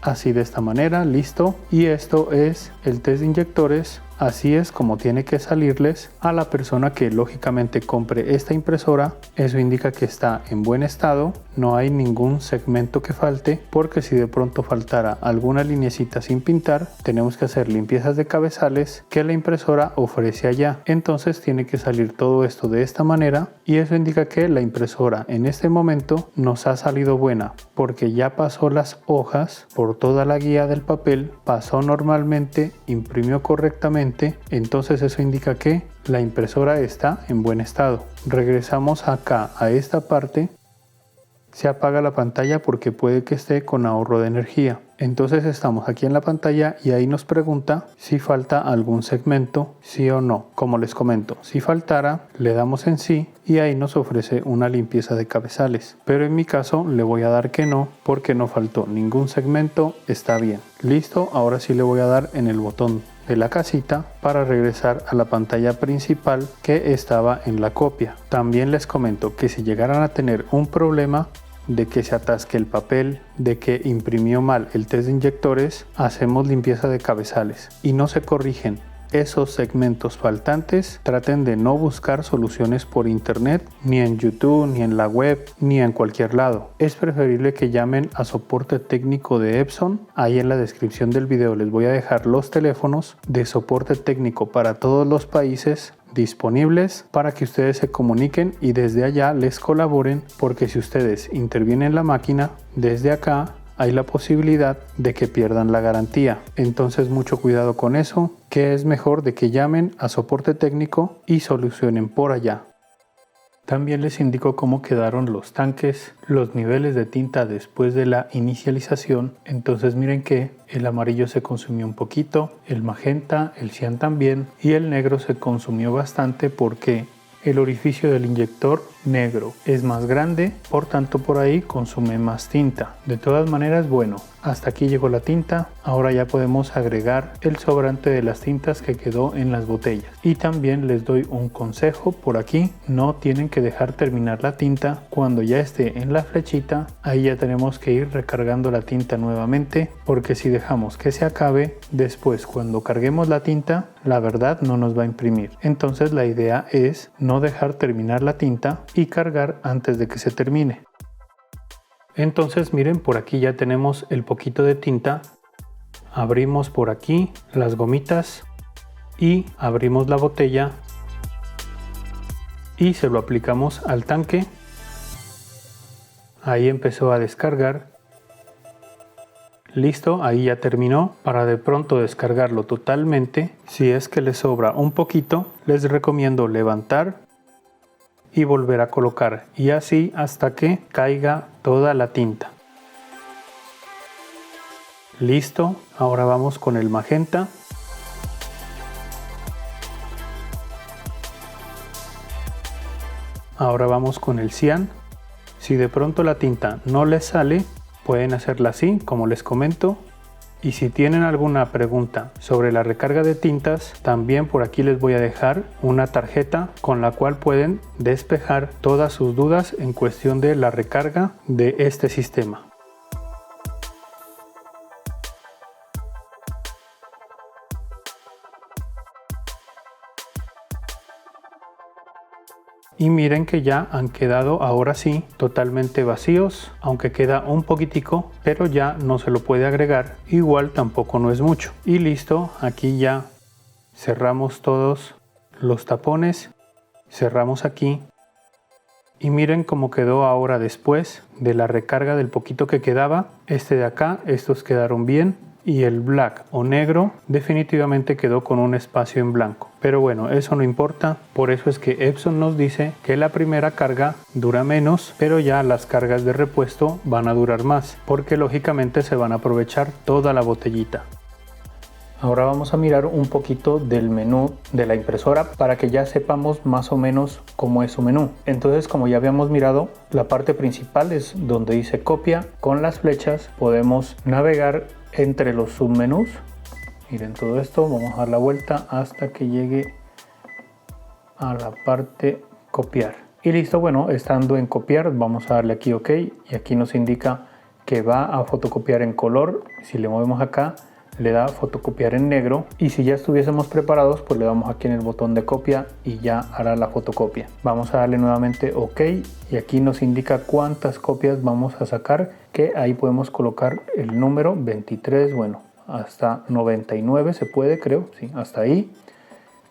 así de esta manera, listo. Y esto es el test de inyectores. Así es como tiene que salirles a la persona que lógicamente compre esta impresora. Eso indica que está en buen estado, no hay ningún segmento que falte, porque si de pronto faltara alguna linecita sin pintar, tenemos que hacer limpiezas de cabezales que la impresora ofrece allá. Entonces tiene que salir todo esto de esta manera, y eso indica que la impresora en este momento nos ha salido buena, porque ya pasó las hojas por toda la guía del papel, pasó normalmente, imprimió correctamente. Entonces eso indica que la impresora está en buen estado. Regresamos acá a esta parte. Se apaga la pantalla porque puede que esté con ahorro de energía. Entonces estamos aquí en la pantalla y ahí nos pregunta si falta algún segmento, sí o no. Como les comento, si faltara, le damos en sí y ahí nos ofrece una limpieza de cabezales. Pero en mi caso le voy a dar que no, porque no faltó ningún segmento, está bien. Listo, ahora sí le voy a dar en el botón de la casita para regresar a la pantalla principal que estaba en la copia. También les comento que si llegaran a tener un problema de que se atasque el papel, de que imprimió mal el test de inyectores, hacemos limpieza de cabezales y no se corrigen esos segmentos faltantes. Traten de no buscar soluciones por internet, ni en YouTube, ni en la web, ni en cualquier lado. Es preferible que llamen a soporte técnico de Epson. Ahí en la descripción del video les voy a dejar los teléfonos de soporte técnico para todos los países disponibles para que ustedes se comuniquen y desde allá les colaboren, porque si ustedes intervienen la máquina desde acá, hay la posibilidad de que pierdan la garantía. Entonces mucho cuidado con eso, que es mejor de que llamen a soporte técnico y solucionen por allá. También les indico cómo quedaron los tanques, los niveles de tinta después de la inicialización. Entonces miren que el amarillo se consumió un poquito, el magenta, el cian también, y el negro se consumió bastante porque el orificio del inyector negro es más grande, por tanto por ahí consume más tinta. De todas maneras, bueno, hasta aquí llegó la tinta. Ahora ya podemos agregar el sobrante de las tintas que quedó en las botellas. Y también les doy un consejo por aquí: no tienen que dejar terminar la tinta. Cuando ya esté en la flechita, ahí ya tenemos que ir recargando la tinta nuevamente, porque si dejamos que se acabe, después cuando carguemos la tinta, la verdad no nos va a imprimir. Entonces la idea es no dejar terminar la tinta y cargar antes de que se termine. Entonces miren, por aquí ya tenemos el poquito de tinta. Abrimos por aquí las gomitas y abrimos la botella y se lo aplicamos al tanque. Ahí empezó a descargar. Listo, ahí ya terminó. Para de pronto descargarlo totalmente, si es que le sobra un poquito, les recomiendo levantar y volver a colocar, y así hasta que caiga toda la tinta. Listo, ahora vamos con el magenta. Ahora vamos con el cian. Si de pronto la tinta no les sale, pueden hacerla así como les comento. Y si tienen alguna pregunta sobre la recarga de tintas, también por aquí les voy a dejar una tarjeta con la cual pueden despejar todas sus dudas en cuestión de la recarga de este sistema. Y miren que ya han quedado ahora sí totalmente vacíos, aunque queda un poquitico, pero ya no se lo puede agregar, igual tampoco no es mucho. Y listo, aquí ya cerramos todos los tapones, cerramos aquí y miren cómo quedó ahora después de la recarga del poquito que quedaba. Este de acá, estos quedaron bien. Y el black o negro definitivamente quedó con un espacio en blanco. Pero bueno, eso no importa, por eso es que Epson nos dice que la primera carga dura menos, pero ya las cargas de repuesto van a durar más, porque lógicamente se van a aprovechar toda la botellita. Ahora vamos a mirar un poquito del menú de la impresora para que ya sepamos más o menos cómo es su menú. Entonces, como ya habíamos mirado, la parte principal es donde dice copia. Con las flechas podemos navegar entre los submenús. Miren todo esto, vamos a dar la vuelta hasta que llegue a la parte copiar. Y listo, bueno, estando en copiar, vamos a darle aquí OK y aquí nos indica que va a fotocopiar en color. Si le movemos acá, le da fotocopiar en negro, y si ya estuviésemos preparados, pues le damos aquí en el botón de copia y ya hará la fotocopia. Vamos a darle nuevamente OK y aquí nos indica cuántas copias vamos a sacar, que ahí podemos colocar el número 23, bueno, hasta 99 se puede, creo, sí, hasta ahí.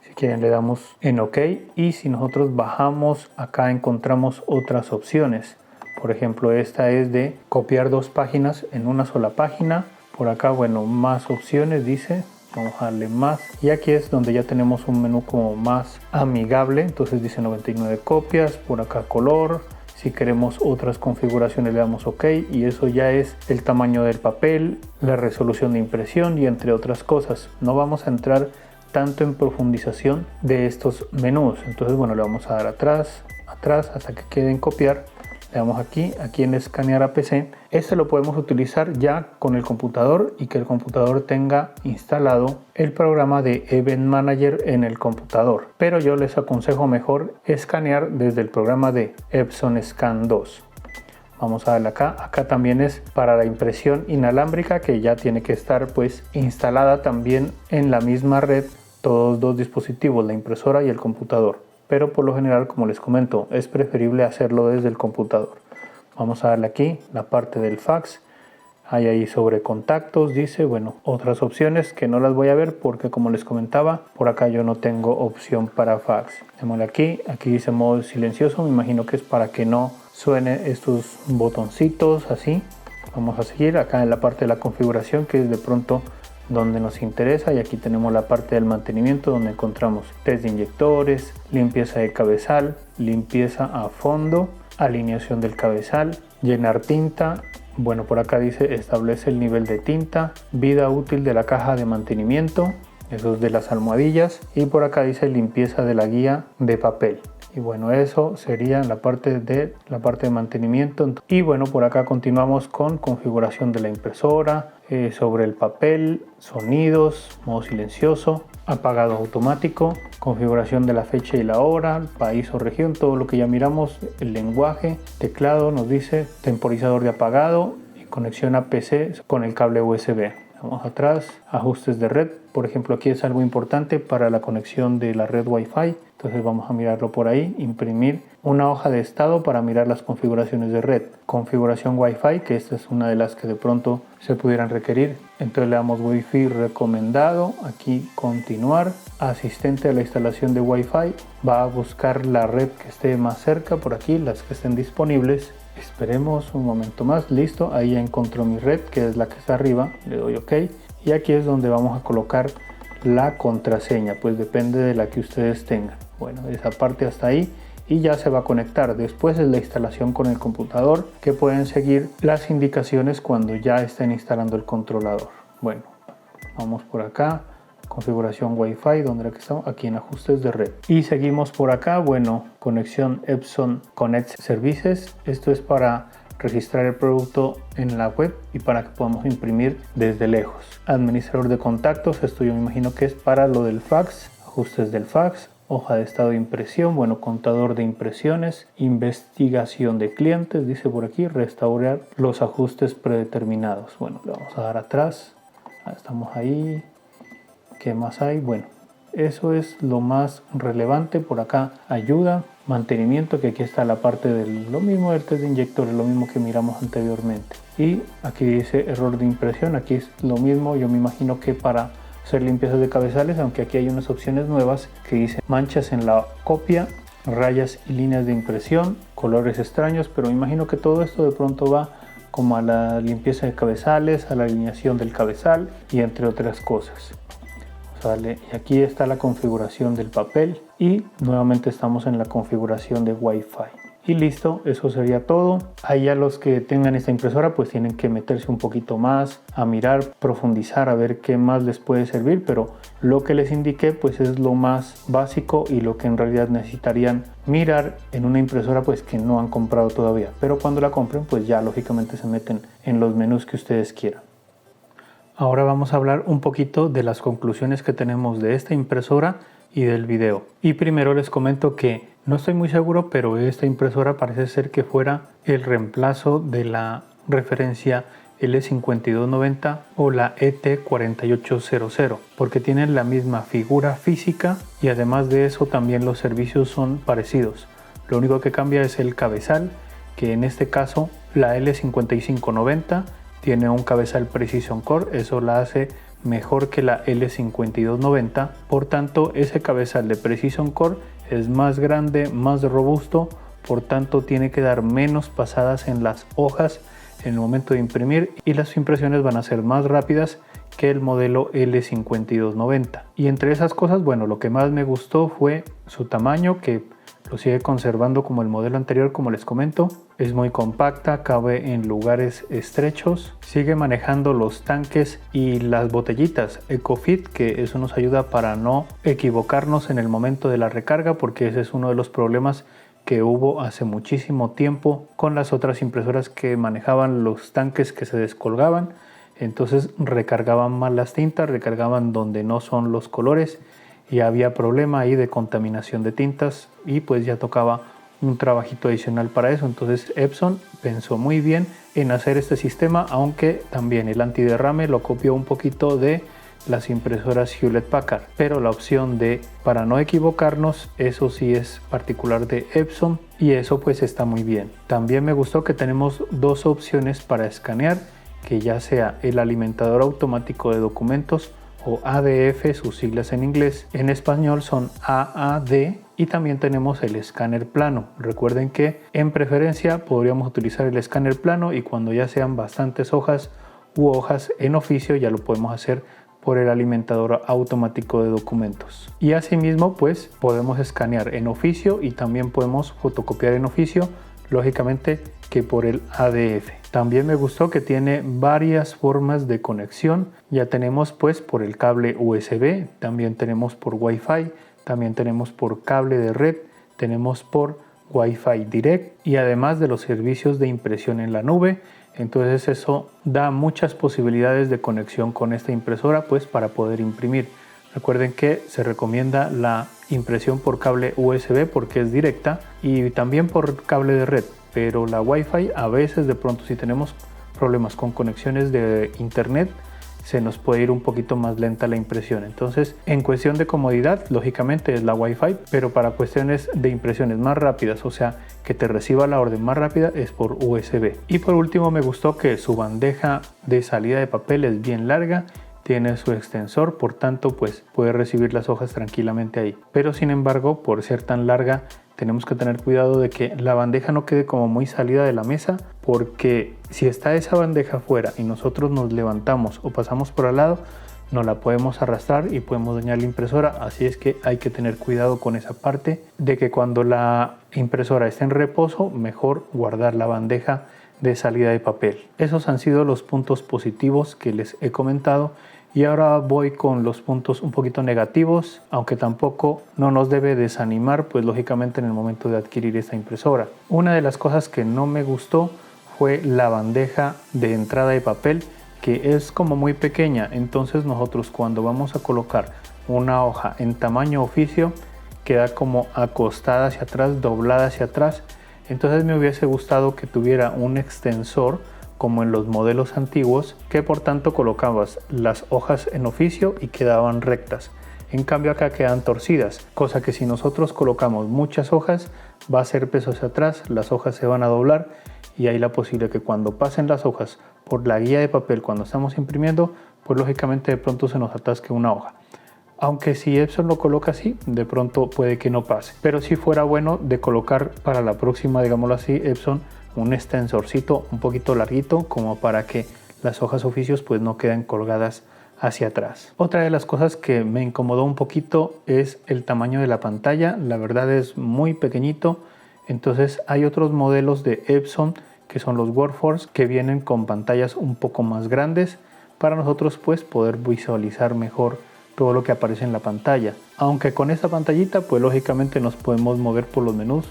Si quieren le damos en OK, y si nosotros bajamos acá encontramos otras opciones. Por ejemplo, esta es de copiar 2 páginas en una sola página. Por acá, bueno, más opciones dice, vamos a darle más, y aquí es donde ya tenemos un menú como más amigable. Entonces dice 99 copias, por acá color. Si queremos otras configuraciones le damos OK, y eso ya es el tamaño del papel, la resolución de impresión y entre otras cosas. No vamos a entrar tanto en profundización de estos menús. Entonces, bueno, le vamos a dar atrás hasta que quede en copiar. Le damos aquí en escanear a PC. Este lo podemos utilizar ya con el computador y que el computador tenga instalado el programa de Event Manager en el computador. Pero yo les aconsejo mejor escanear desde el programa de Epson Scan 2. Vamos a darle acá. Acá también es para la impresión inalámbrica, que ya tiene que estar pues instalada también en la misma red todos 2 dispositivos, la impresora y el computador. Pero por lo general, como les comento, es preferible hacerlo desde el computador. Vamos a darle aquí la parte del fax. Hay ahí sobre contactos, dice, bueno, otras opciones que no las voy a ver porque, como les comentaba, por acá yo no tengo opción para fax. Démosle aquí dice modo silencioso, me imagino que es para que no suene estos botoncitos así. Vamos a seguir acá en la parte de la configuración, que es de pronto donde nos interesa, y aquí tenemos la parte del mantenimiento donde encontramos test de inyectores, limpieza de cabezal, limpieza a fondo, alineación del cabezal, llenar tinta. Bueno, por acá dice establece el nivel de tinta, vida útil de la caja de mantenimiento, eso es de las almohadillas, y por acá dice limpieza de la guía de papel. Y bueno, eso sería la parte de mantenimiento. Y bueno, por acá continuamos con configuración de la impresora, sobre el papel, sonidos, modo silencioso, apagado automático, configuración de la fecha y la hora, país o región, todo lo que ya miramos, el lenguaje, teclado, nos dice temporizador de apagado y conexión a PC con el cable USB. Vamos atrás, ajustes de red, por ejemplo aquí es algo importante para la conexión de la red Wi-Fi, entonces vamos a mirarlo por ahí, imprimir una hoja de estado para mirar las configuraciones de red, configuración Wi-Fi, que esta es una de las que de pronto se pudieran requerir, entonces le damos Wi-Fi recomendado, aquí continuar, asistente a la instalación de Wi-Fi, va a buscar la red que esté más cerca, por aquí las que estén disponibles. Esperemos un momento más, listo, ahí ya encontró mi red que es la que está arriba, le doy OK y aquí es donde vamos a colocar la contraseña, pues depende de la que ustedes tengan. Bueno, esa parte hasta ahí y ya se va a conectar. Después es la instalación con el computador, que pueden seguir las indicaciones cuando ya estén instalando el controlador. Bueno, vamos por acá, configuración Wi-Fi, donde estamos, aquí en ajustes de red. Y seguimos por acá, bueno, conexión Epson Connect Services. Esto es para registrar el producto en la web y para que podamos imprimir desde lejos. Administrador de contactos, esto yo me imagino que es para lo del fax, ajustes del fax, hoja de estado de impresión, bueno, contador de impresiones, investigación de clientes, dice por aquí, restaurar los ajustes predeterminados. Bueno, le vamos a dar atrás, estamos ahí. ¿Qué más hay? Bueno, eso es lo más relevante. Por acá ayuda, mantenimiento, que aquí está la parte de lo mismo del test de inyectores, lo mismo que miramos anteriormente. Y aquí dice error de impresión, aquí es lo mismo, yo me imagino que para hacer limpiezas de cabezales, aunque aquí hay unas opciones nuevas que dice manchas en la copia, rayas y líneas de impresión, colores extraños, pero me imagino que todo esto de pronto va como a la limpieza de cabezales, a la alineación del cabezal y entre otras cosas. Vale, y aquí está la configuración del papel y nuevamente estamos en la configuración de Wi-Fi. Y listo, eso sería todo. Ahí ya los que tengan esta impresora pues tienen que meterse un poquito más a mirar, profundizar, a ver qué más les puede servir, pero lo que les indiqué pues es lo más básico y lo que en realidad necesitarían mirar en una impresora pues que no han comprado todavía, pero cuando la compren pues ya lógicamente se meten en los menús que ustedes quieran. Ahora vamos a hablar un poquito de las conclusiones que tenemos de esta impresora y del video. Y primero les comento que no estoy muy seguro, pero esta impresora parece ser que fuera el reemplazo de la referencia L5290 o la ET4800, porque tienen la misma figura física y además de eso también los servicios son parecidos. Lo único que cambia es el cabezal, que en este caso la L5590 tiene un cabezal Precision Core, eso la hace mejor que la L5290, por tanto ese cabezal de Precision Core es más grande, más robusto, por tanto tiene que dar menos pasadas en las hojas en el momento de imprimir y las impresiones van a ser más rápidas que el modelo L5290. Y entre esas cosas, bueno, lo que más me gustó fue su tamaño, que lo sigue conservando como el modelo anterior, como les comento. Es muy compacta, cabe en lugares estrechos, sigue manejando los tanques y las botellitas EcoFit, que eso nos ayuda para no equivocarnos en el momento de la recarga, porque ese es uno de los problemas que hubo hace muchísimo tiempo con las otras impresoras que manejaban los tanques que se descolgaban. Entonces recargaban mal las tintas, recargaban donde no son los colores y había problema ahí de contaminación de tintas y pues ya tocaba un trabajito adicional para eso. Entonces Epson pensó muy bien en hacer este sistema, aunque también el antiderrame lo copió un poquito de las impresoras Hewlett Packard, pero la opción de para no equivocarnos, eso sí es particular de Epson y eso pues está muy bien. También me gustó que tenemos dos opciones para escanear, que ya sea el alimentador automático de documentos o ADF, sus siglas en inglés. En español son AAD, y también tenemos el escáner plano. Recuerden que en preferencia podríamos utilizar el escáner plano y cuando ya sean bastantes hojas u hojas en oficio ya lo podemos hacer por el alimentador automático de documentos. Y asimismo pues podemos escanear en oficio y también podemos fotocopiar en oficio, lógicamente que por el ADF. También me gustó que tiene varias formas de conexión. Ya tenemos pues por el cable USB, también tenemos por Wi-Fi, también tenemos por cable de red, tenemos por Wi-Fi Direct y además de los servicios de impresión en la nube. Entonces eso da muchas posibilidades de conexión con esta impresora pues para poder imprimir. Recuerden que se recomienda la impresión por cable USB porque es directa y también por cable de red, pero la Wi-Fi a veces de pronto si tenemos problemas con conexiones de internet se nos puede ir un poquito más lenta la impresión. Entonces en cuestión de comodidad lógicamente es la Wi-Fi, pero para cuestiones de impresiones más rápidas, o sea que te reciba la orden más rápida, es por USB. Y por último me gustó que su bandeja de salida de papel es bien larga, tiene su extensor, por tanto pues puede recibir las hojas tranquilamente ahí. Pero sin embargo, por ser tan larga, tenemos que tener cuidado de que la bandeja no quede como muy salida de la mesa, porque si está esa bandeja afuera y nosotros nos levantamos o pasamos por al lado, no la podemos arrastrar y podemos dañar la impresora. Así es que hay que tener cuidado con esa parte de que cuando la impresora esté en reposo, mejor guardar la bandeja de salida de papel. Esos han sido los puntos positivos que les he comentado. Y ahora voy con los puntos un poquito negativos, aunque tampoco no nos debe desanimar, pues lógicamente en el momento de adquirir esta impresora. Una de las cosas que no me gustó fue la bandeja de entrada de papel, que es como muy pequeña. Entonces nosotros cuando vamos a colocar una hoja en tamaño oficio, queda como acostada hacia atrás, doblada hacia atrás. Entonces me hubiese gustado que tuviera un extensor como en los modelos antiguos, que por tanto colocabas las hojas en oficio y quedaban rectas. En cambio acá quedan torcidas, cosa que si nosotros colocamos muchas hojas va a ser peso hacia atrás, las hojas se van a doblar y hay la posibilidad que cuando pasen las hojas por la guía de papel cuando estamos imprimiendo, pues lógicamente de pronto se nos atasque una hoja. Aunque si Epson lo coloca así, de pronto puede que no pase. Pero si fuera bueno de colocar para la próxima, digámoslo así, Epson, un extensorcito un poquito larguito como para que las hojas oficios pues no queden colgadas hacia atrás. Otra de las cosas que me incomodó un poquito es el tamaño de la pantalla. La verdad es muy pequeñito. Entonces hay otros modelos de Epson que son los Workforce que vienen con pantallas un poco más grandes para nosotros pues poder visualizar mejor todo lo que aparece en la pantalla. Aunque con esta pantallita pues lógicamente nos podemos mover por los menús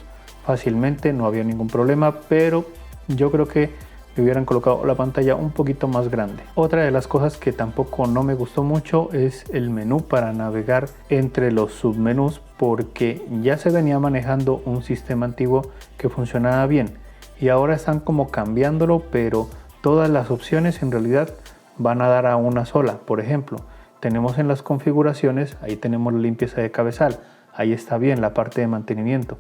fácilmente, no había ningún problema, pero yo creo que me hubieran colocado la pantalla un poquito más grande. Otra de las cosas que tampoco no me gustó mucho es el menú para navegar entre los submenús, porque ya se venía manejando un sistema antiguo que funcionaba bien y ahora están como cambiándolo, pero todas las opciones en realidad van a dar a una sola. Por ejemplo, tenemos en las configuraciones, ahí tenemos la limpieza de cabezal, ahí está bien la parte de mantenimiento.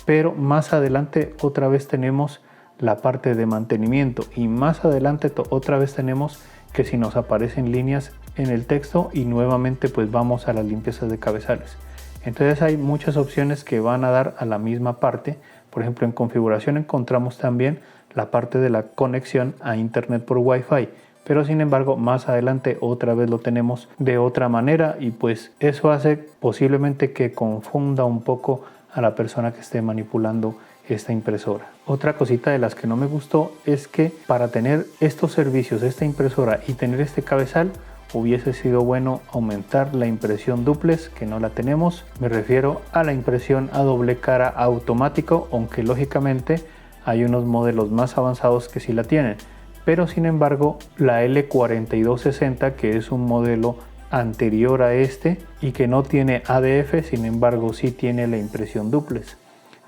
Pero más adelante otra vez tenemos la parte de mantenimiento y más adelante otra vez tenemos que si nos aparecen líneas en el texto y nuevamente pues vamos a las limpiezas de cabezales. Entonces hay muchas opciones que van a dar a la misma parte. Por ejemplo, en configuración encontramos también la parte de la conexión a internet por Wi-Fi, pero sin embargo más adelante otra vez lo tenemos de otra manera y pues eso hace posiblemente que confunda un poco a la persona que esté manipulando esta impresora. Otra cosita de las que no me gustó es que para tener estos servicios, esta impresora y tener este cabezal, hubiese sido bueno aumentar la impresión duplex, que no la tenemos. Me refiero a la impresión a doble cara automático, aunque lógicamente hay unos modelos más avanzados que sí la tienen. Pero sin embargo la L4260, que es un modelo anterior a este y que no tiene ADF, sin embargo sí tiene la impresión duplex.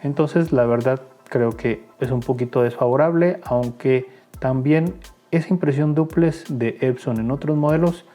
Entonces la verdad creo que es un poquito desfavorable, aunque también esa impresión duplex de Epson en otros modelos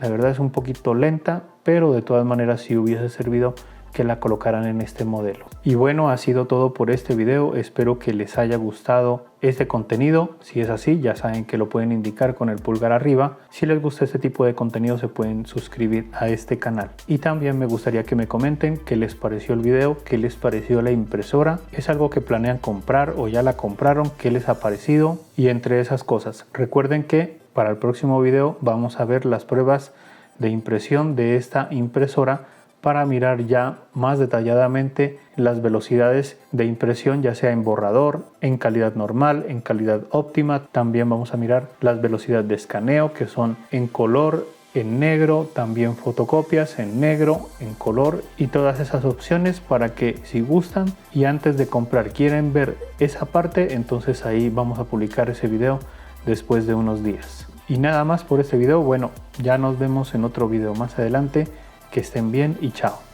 la verdad es un poquito lenta, pero de todas maneras sí hubiese servido que la colocaran en este modelo. Y bueno, ha sido todo por este video. Espero que les haya gustado este contenido. Si es así, ya saben que lo pueden indicar con el pulgar arriba. Si les gusta este tipo de contenido, se pueden suscribir a este canal. Y también me gustaría que me comenten qué les pareció el video, qué les pareció la impresora, es algo que planean comprar o ya la compraron, qué les ha parecido, y entre esas cosas. Recuerden que para el próximo video vamos a ver las pruebas de impresión de esta impresora para mirar ya más detalladamente las velocidades de impresión, ya sea en borrador, en calidad normal, en calidad óptima. También vamos a mirar las velocidades de escaneo, que son en color, en negro, también fotocopias en negro, en color y todas esas opciones para que si gustan y antes de comprar quieren ver esa parte, entonces ahí vamos a publicar ese video después de unos días. Y nada más por este video. Bueno, ya nos vemos en otro video más adelante. Que estén bien y chao.